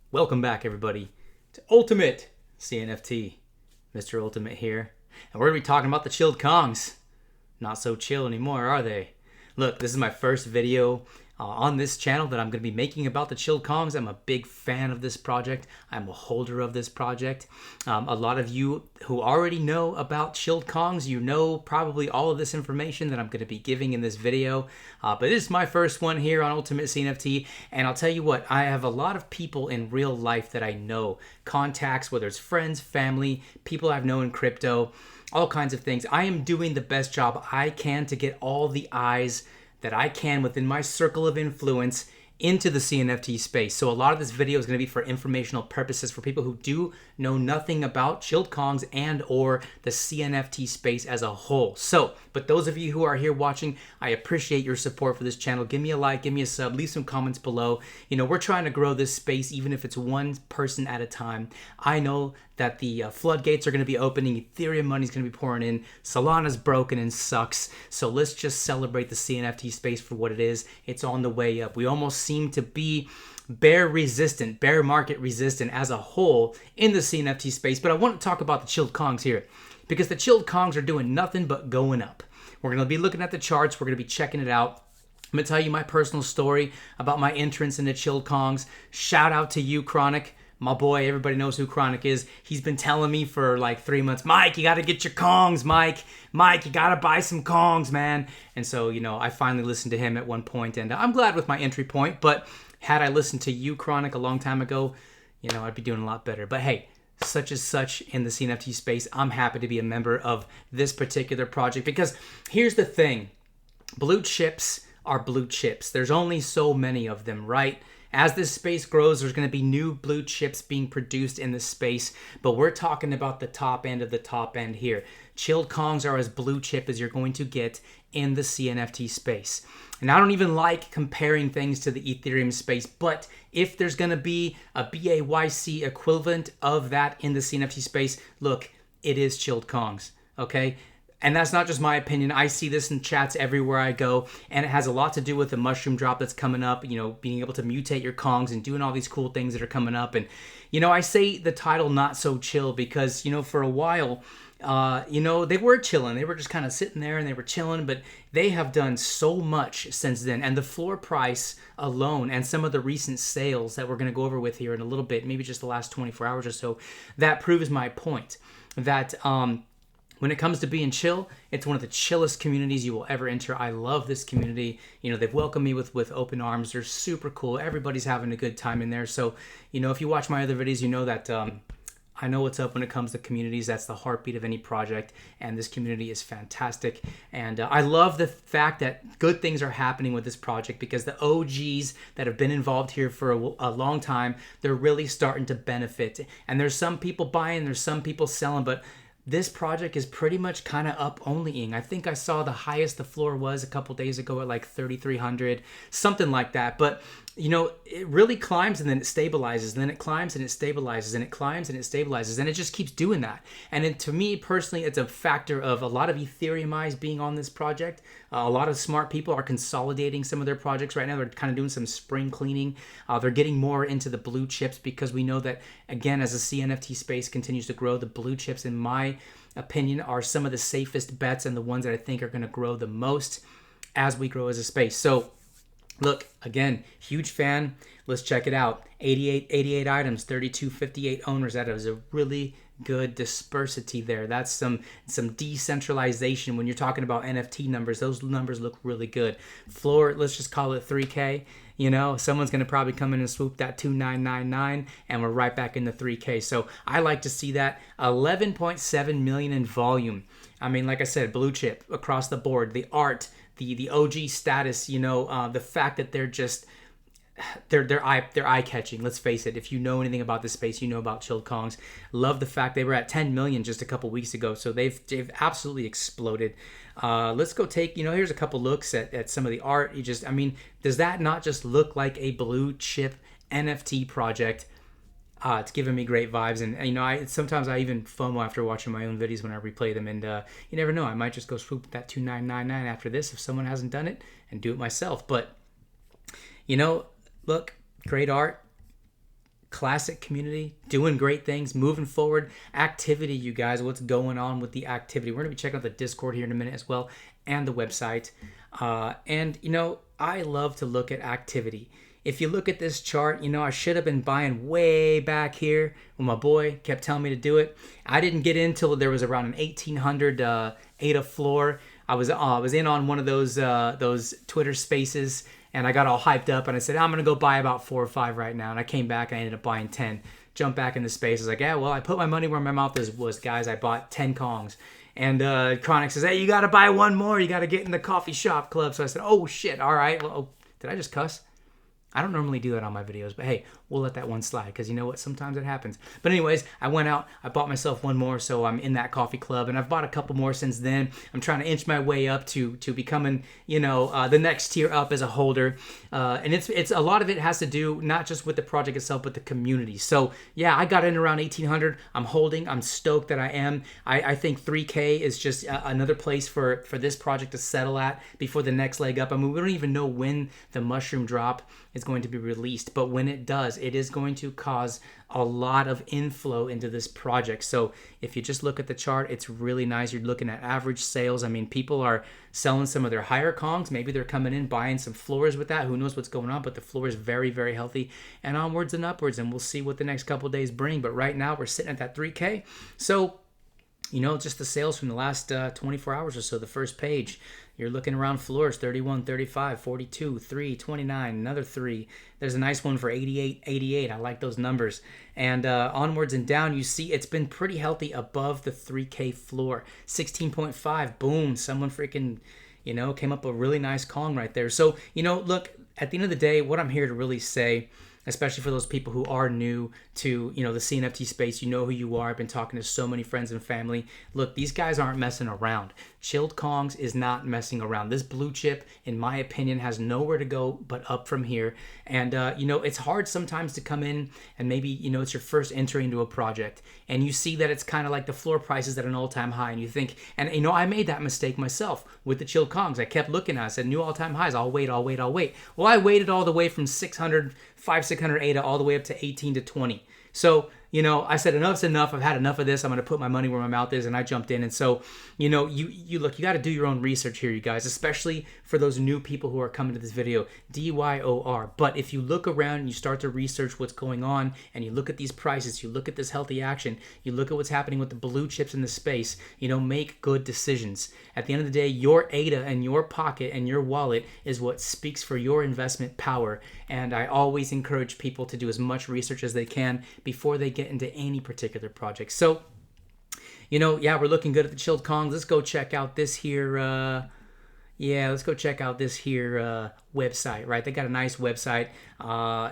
Welcome back, everybody, to Ultimate CNFT. Mr. Ultimate here. And we're going to be talking about the chilled Kongs. Not so chill anymore, are they? Look, this is my first video on this channel that I'm going to be making about the chilled Kongs. I'm a big fan of this project. I'm a holder of this project. A lot of you who already know about chilled Kongs, you know probably all of this information that I'm going to be giving in this video. But this is my first one here on Ultimate CNFT. And I'll tell you what, I have a lot of people in real life that I know. Contacts, whether it's friends, family, people I've known in crypto, all kinds of things. I am doing the best job I can to get all the eyes that I can within my circle of influence into the CNFT space. So a lot of this video is going to be for informational purposes for people who do know nothing about chilled Kongs and or the CNFT space as a whole. So, but those of you who are here watching, I appreciate your support for this channel. Give me a like, give me a sub, leave some comments below. You know, we're trying to grow this space even if it's one person at a time. I know that the floodgates are going to be opening, Ethereum money is going to be pouring in, Solana's broken and sucks. So let's just celebrate the CNFT space for what it is. It's on the way up. We almost seem to be bear market resistant as a whole in the CNFT space. But I want to talk about the chilled Kongs here because the chilled Kongs are doing nothing but going up. We're going to be looking at the charts. We're going to be checking it out. I'm going to tell you my personal story about my entrance into chilled Kongs. Shout out to you, Chronic. My boy, everybody knows who Chronic is. He's been telling me for like 3 months, Mike, you got to get your Kongs, Mike. Mike, you got to buy some Kongs, man. And so, you know, I finally listened to him at one point, and I'm glad with my entry point. But had I listened to you, Chronic, a long time ago, you know, I'd be doing a lot better. But hey, such is such in the CNFT space. I'm happy to be a member of this particular project because here's the thing. Blue chips are blue chips. There's only so many of them, right? As this space grows, there's going to be new blue chips being produced in this space, but we're talking about the top end of the top end here. Chilled Kongs are as blue chip as you're going to get in the CNFT space. And I don't even like comparing things to the Ethereum space, but if there's going to be a BAYC equivalent of that in the CNFT space, look, it is chilled Kongs, okay? And that's not just my opinion. I see this in chats everywhere I go, and it has a lot to do with the mushroom drop that's coming up, you know, being able to mutate your Kongs and doing all these cool things that are coming up. And, you know, I say the title Not So Chill because, you know, for a while, you know, they were chilling. They were just kind of sitting there and they were chilling, but they have done so much since then. And the floor price alone and some of the recent sales that we're going to go over with here in a little bit, maybe just the last 24 hours or so, that proves my point that, when it comes to being chill, it's one of the chillest communities you will ever enter. I love this community. You know, they've welcomed me with open arms. They're super cool. Everybody's having a good time in there. So, you know, if you watch my other videos, you know that I know what's up when it comes to communities. That's the heartbeat of any project. And this community is fantastic. And I love the fact that good things are happening with this project because the OGs that have been involved here for a long time, they're really starting to benefit. And there's some people buying, there's some people selling, but this project is pretty much kind of up onlying. I think I saw the highest the floor was a couple days ago at like 3,300, something like that. But, you know, it really climbs and then it stabilizes, and then it climbs and it stabilizes, and it climbs and it stabilizes, and it just keeps doing that. And then to me personally, it's a factor of a lot of Ethereum eyes being on this project. A lot of smart people are consolidating some of their projects right now. They're kind of doing some spring cleaning. They're getting more into the blue chips because we know that, again, as the CNFT space continues to grow, the blue chips, in my opinion, are some of the safest bets and the ones that I think are going to grow the most as we grow as a space. So, look, again, huge fan. Let's check it out. 88 items, 3258 owners. That is a really good dispersity there. That's some decentralization. When you're talking about NFT numbers, those numbers look really good. Floor, let's just call it 3K. You know, someone's going to probably come in and swoop that 2999, and we're right back in the 3K. So I like to see that. 11.7 million in volume. I mean, like I said, blue chip across the board. The art, the OG status, you know, the fact that they're just they're eye catching. Let's face it. If you know anything about this space, you know about chilled Kongs. Love the fact they were at 10 million just a couple weeks ago, so they've absolutely exploded. Let's go take, you know, here's a couple looks at some of the art. I mean, does that not just look like a blue chip NFT project? It's giving me great vibes, and you know, sometimes I even FOMO after watching my own videos when I replay them, and you never know, I might just go swoop that 2999 after this if someone hasn't done it and do it myself. But you know, look, great art, classic community, doing great things, moving forward. Activity, you guys, what's going on with the activity? We're going to be checking out the Discord here in a minute as well, and the website. And, you know, I love to look at activity. If you look at this chart, you know, I should have been buying way back here when my boy kept telling me to do it. I didn't get in till there was around an 1800 ADA floor. I was in on one of those Twitter spaces, and I got all hyped up, and I said, I'm going to go buy about 4 or 5 right now. And I came back, I ended up buying 10. Jumped back into space. I was like, yeah, well, I put my money where my mouth was, guys. I bought 10 Kongs. And Chronic says, hey, you got to buy one more. You got to get in the coffee shop club. So I said, oh, shit. All right. Well, oh, did I just cuss? I don't normally do that on my videos, but hey, we'll let that one slide because you know what? Sometimes it happens. But anyways, I went out, I bought myself one more, so I'm in that coffee club, and I've bought a couple more since then. I'm trying to inch my way up to becoming, you know, the next tier up as a holder. And it's a lot of it has to do not just with the project itself, but the community. So yeah, I got in around 1800. I'm holding. I'm stoked that I am. I think 3K is just another place for this project to settle at before the next leg up. I mean, we don't even know when the mushroom drop is going to be released, but when it does, it is going to cause a lot of inflow into this project. So if you just look at the chart, it's really nice. You're looking at average sales. I mean, people are selling some of their higher Kongs. Maybe they're coming in buying some floors with that. Who knows what's going on, but the floor is very, very healthy, and onwards and upwards, and we'll see what the next couple of days bring. But right now we're sitting at that 3K. So, you know, just the sales from the last 24 hours or so, the first page, you're looking around floors, 31, 35, 42, 3, 29, another 3. There's a nice one for 88, 88. I like those numbers. And onwards and down, you see it's been pretty healthy above the 3K floor. 16.5, boom, someone freaking, you know, came up with a really nice Kong right there. So, you know, look, at the end of the day, what I'm here to really say, especially for those people who are new to, you know, the CNFT space, you know who you are. I've been talking to so many friends and family. Look, these guys aren't messing around. Chilled Kongs is not messing around. This blue chip, in my opinion, has nowhere to go but up from here. And, you know, it's hard sometimes to come in and maybe, you know, it's your first entry into a project and you see that it's kind of like the floor price is at an all-time high, and you think, and, you know, I made that mistake myself with the Chilled Kongs. I kept looking at it. I said, new all-time highs. I'll wait. Well, I waited all the way from 600 ADA all the way up to 18 to 20. So, you know, I said, enough's enough. I've had enough of this. I'm going to put my money where my mouth is. And I jumped in. And so, you know, you look, you got to do your own research here, you guys, especially for those new people who are coming to this video, DYOR. But if you look around and you start to research what's going on and you look at these prices, you look at this healthy action, you look at what's happening with the blue chips in the space, you know, make good decisions. At the end of the day, your ADA and your pocket and your wallet is what speaks for your investment power. And I always encourage people to do as much research as they can before they get into any particular project. So, you know, yeah, we're looking good at the Chilled Kongs. Let's go check out this here. Let's go check out this here website, right? They got a nice website.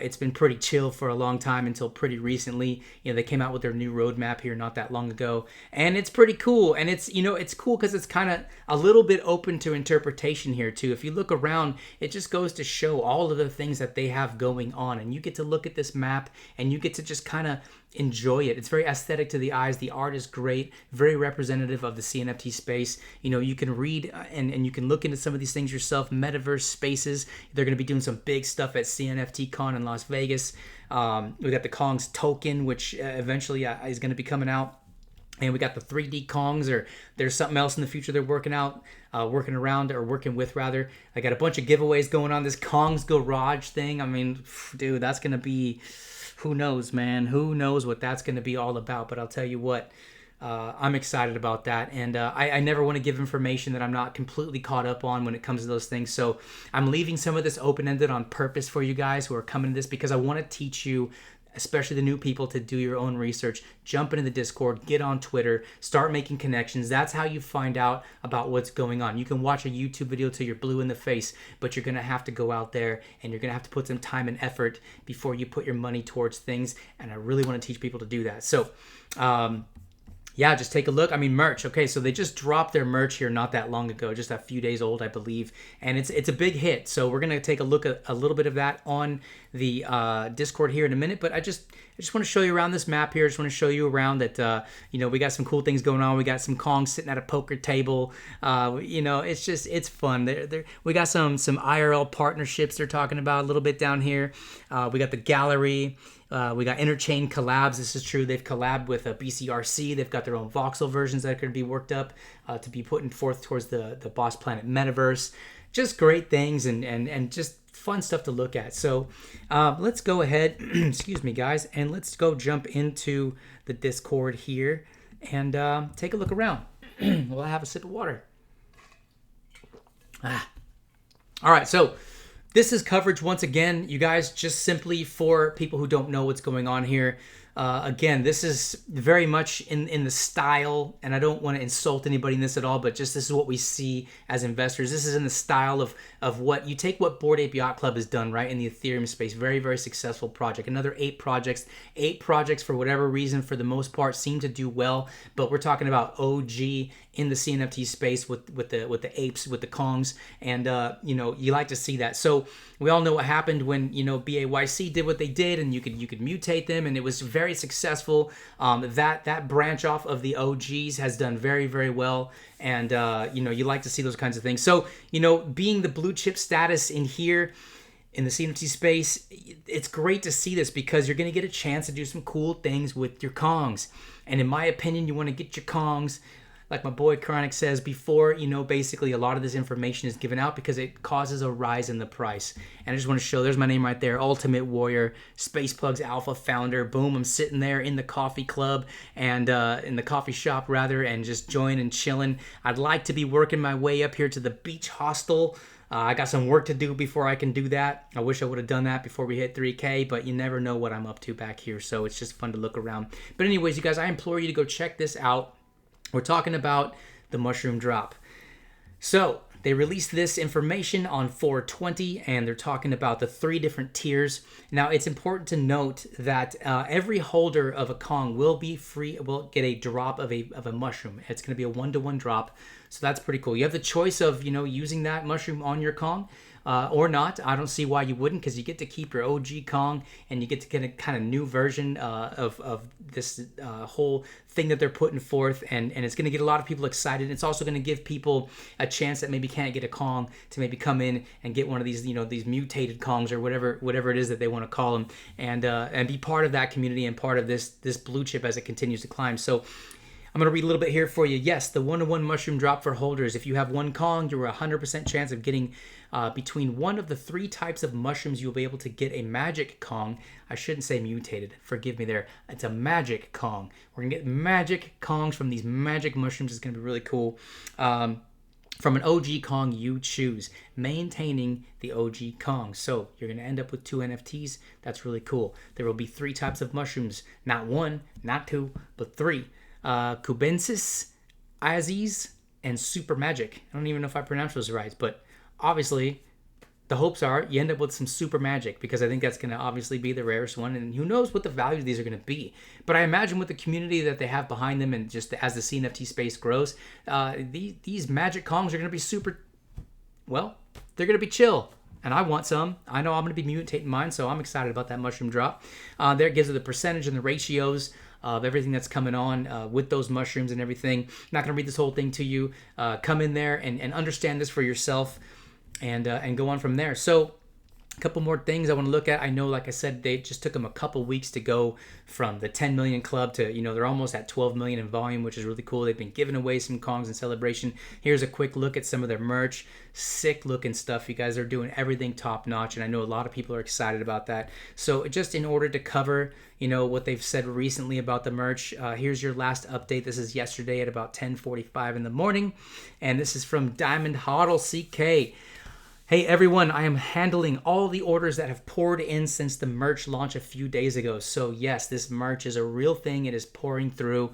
It's been pretty chill for a long time until pretty recently. You know, they came out with their new roadmap here not that long ago, and it's pretty cool. And it's, you know, it's cool because it's kind of a little bit open to interpretation here too. If you look around, it just goes to show all of the things that they have going on, and you get to look at this map and you get to just kind of enjoy it. It's very aesthetic to the eyes. The art is great, very representative of the CNFT space. You know, you can read and you can look into some of these things yourself. Metaverse spaces, they're going to be doing some big stuff at CNFT Con in Las Vegas. We got the Kongs token, which eventually is going to be coming out. And we got the 3D Kongs, or there's something else in the future they're working with rather. I got a bunch of giveaways going on. This Kongs Garage thing, I mean, dude, that's going to be, who knows, man? Who knows what that's going to be all about? But I'll tell you what, I'm excited about that. And I never want to give information that I'm not completely caught up on when it comes to those things. So I'm leaving some of this open-ended on purpose for you guys who are coming to this, because I want to teach you, especially the new people, to do your own research. Jump into the Discord, get on Twitter, start making connections. That's how you find out about what's going on. You can watch a YouTube video till you're blue in the face, but you're going to have to go out there and you're going to have to put some time and effort before you put your money towards things. And I really want to teach people to do that. So, Yeah, just take a look. I mean, merch. Okay, so they just dropped their merch here not that long ago, just a few days old, I believe, and it's a big hit. So we're gonna take a look at a little bit of that on the Discord here in a minute. But I just want to show you around this map here. I just want to show you around that we got some cool things going on. We got some Kongs sitting at a poker table. It's fun. We got some IRL partnerships they're talking about a little bit down here. We got the gallery. We got Interchain collabs. This is true. They've collabed with BCRC. They've got their own voxel versions that could be worked up to be put forth towards the Boss Planet metaverse. Just great things and just fun stuff to look at. So let's go ahead, excuse me, guys, and let's go jump into the Discord here and take a look around. Well, I have a sip of water. All right, so this is coverage once again, you guys, just simply for people who don't know what's going on here. Again, this is very much in the style, and I don't want to insult anybody in this at all, but just this is what we see as investors. This is in the style of what you take what Bored Ape Yacht Club has done, right, in the Ethereum space. Very, very successful project. Another 8 projects. 8 projects, for whatever reason, for the most part, seem to do well, but we're talking about OG in the CNFT space with the apes, with the Kongs, and you like to see that. So we all know what happened when BAYC did what they did, and you could mutate them, and it was very successful. That branch off of the OGs has done very, very well, and you like to see those kinds of things. So being the blue chip status in here in the CNFT space, it's great to see this because you're going to get a chance to do some cool things with your Kongs. And in my opinion, you want to get your Kongs, like my boy Chronic says, before basically a lot of this information is given out, because it causes a rise in the price. And I just want to show, there's my name right there, Ultimate Warrior, Space Plugs Alpha founder. Boom, I'm sitting there in the coffee club, and in the coffee shop rather, and just join and chilling. I'd like to be working my way up here to the beach hostel. I got some work to do before I can do that. I wish I would have done that before we hit 3K, but you never know what I'm up to back here, so it's just fun to look around. But anyways, you guys, I implore you to go check this out. We're talking about the mushroom drop. So they released this information on 4/20, and they're talking about the 3 different tiers. Now, it's important to note that every holder of a Kong will get a drop of a mushroom. It's going to be a 1-to-1 drop, so that's pretty cool. You have the choice of using that mushroom on your Kong. Or not. I don't see why you wouldn't, because you get to keep your OG Kong, and you get to get a kind of new version of this whole thing that they're putting forth, and it's going to get a lot of people excited. It's also going to give people a chance that maybe can't get a Kong to maybe come in and get one of these these mutated Kongs, or whatever it is that they want to call them, and be part of that community and part of this blue chip as it continues to climb. So I'm going to read a little bit here for you. Yes, the 1-to-1 mushroom drop for holders. If you have 1 Kong, you're a 100% chance of getting between one of the 3 types of mushrooms. You'll be able to get a magic Kong. I shouldn't say mutated. Forgive me there. It's a magic Kong. We're going to get magic Kongs from these magic mushrooms. It's going to be really cool. From an OG Kong you choose, maintaining the OG Kong. So you're going to end up with 2 NFTs. That's really cool. There will be 3 types of mushrooms. Not 1, not 2, but 3. Cubensis, Aziz, and Super Magic. I don't even know if I pronounced those right, but obviously the hopes are you end up with some Super Magic, because I think that's going to obviously be the rarest one, and who knows what the value of these are going to be. But I imagine with the community that they have behind them, and just as the CNFT space grows, these Magic Kongs are going to be super, well, they're going to be chill. And I want some. I know I'm going to be mutating mine, so I'm excited about that mushroom drop. There it gives it the percentage and the ratios of everything that's coming on with those mushrooms and everything. I'm not going to read this whole thing to you. Come in there and understand this for yourself, and go on from there. So a couple more things I want to look at. I know, like I said, they just took them a couple weeks to go from the 10 million club to, they're almost at 12 million in volume, which is really cool. They've been giving away some Kongs in celebration. Here's a quick look at some of their merch. Sick looking stuff. You guys are doing everything top notch, and I know a lot of people are excited about that. So just in order to cover, what they've said recently about the merch, here's your last update. This is yesterday at about 10:45 in the morning, and this is from Diamond Hodl CK. Hey everyone, I am handling all the orders that have poured in since the merch launch a few days ago. So yes, this merch is a real thing. It is pouring through.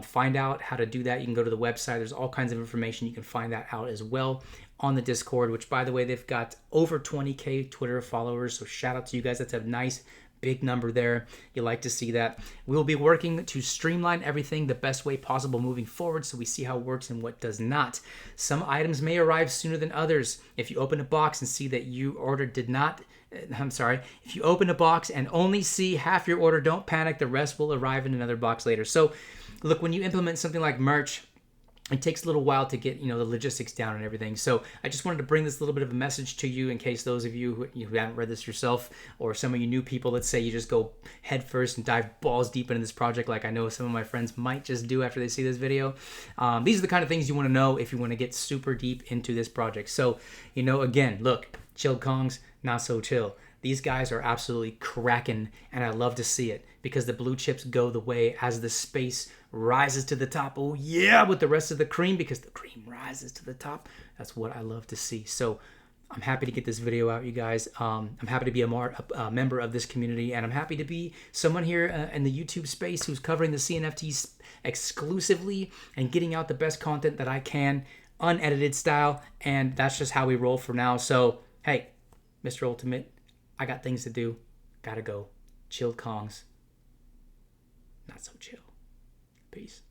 Find out how to do that. You can go to the website. There's all kinds of information. You can find that out as well. on the Discord, which, by the way, they've got over 20K Twitter followers. So shout out to you guys. That's a nice big number there. You like to see that. We will be working to streamline everything the best way possible moving forward, so we see how it works and what does not. Some items may arrive sooner than others. If you open a box and see that you ordered if you open a box and only see half your order, don't panic. The rest will arrive in another box later. So look, when you implement something like merch, it takes a little while to get, the logistics down and everything. So I just wanted to bring this little bit of a message to you in case those of you who haven't read this yourself, or some of you new people, let's say you just go head first and dive balls deep into this project like I know some of my friends might just do after they see this video. These are the kind of things you want to know if you want to get super deep into this project. So, again, look, chilled Kongs, not so chill. These guys are absolutely cracking, and I love to see it because the blue chips go the way as the space rises to the top. Oh yeah, with the rest of the cream, because the cream rises to the top. That's what I love to see. So I'm happy to get this video out, you guys. I'm happy to be a member of this community, and I'm happy to be someone here in the YouTube space who's covering the CNFTs exclusively and getting out the best content that I can, unedited style, and that's just how we roll for now. So, hey, Mr. Ultimate, I got things to do. Gotta go. Chilled Kongs. Not so chill. Peace.